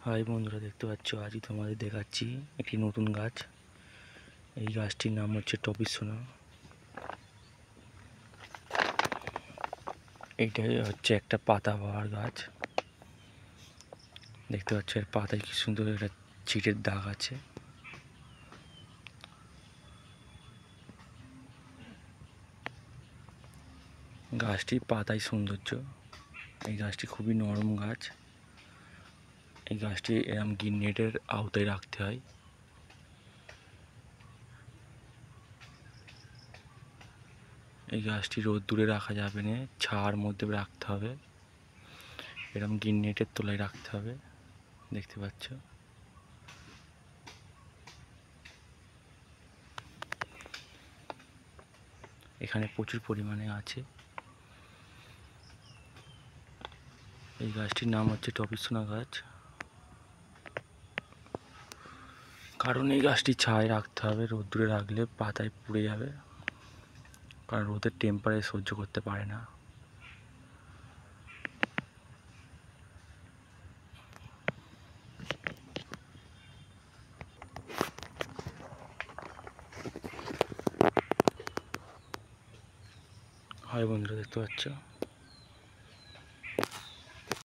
High বন্ধুরা, দেখতে পাচ্ছ আজই তোমাদের দেখাচ্ছি একটি নতুন গাছ। এই গাছটির নাম হচ্ছে টপিস সোনা। এইটা হচ্ছে একটা পাতাবাহার গাছ। দেখতে পাচ্ছ এর পাতায় কি সুন্দর একটা ছিটের দাগ আছে। গাছটির পাতায় সৌন্দর্য। এই গাছটি খুবই নরম গাছ। এই গাছটি এরম গ্রিন নেটের আওতায় রাখতে হয়। এই গাছটি রোদ্দুরে রাখা যাবে না, ছায়ার মধ্যে রাখতে হবে। এরকম গ্রিন নেটের তলায় রাখতে হবে। দেখতে পাচ্ছ এখানে প্রচুর পরিমাণে আছে। এই গাছটির নাম হচ্ছে টপিস সোনা গাছ। কারণ এই গাছটি ছায়ায় রাখতে হবে, রোদ্দুরে রাখলে পাতায় পুড়ে যাবে, কারণ রোদের টেম্পারেচার সহ্য করতে পারে না। হয় বন্ধুরা, দেখতে পাচ্ছ।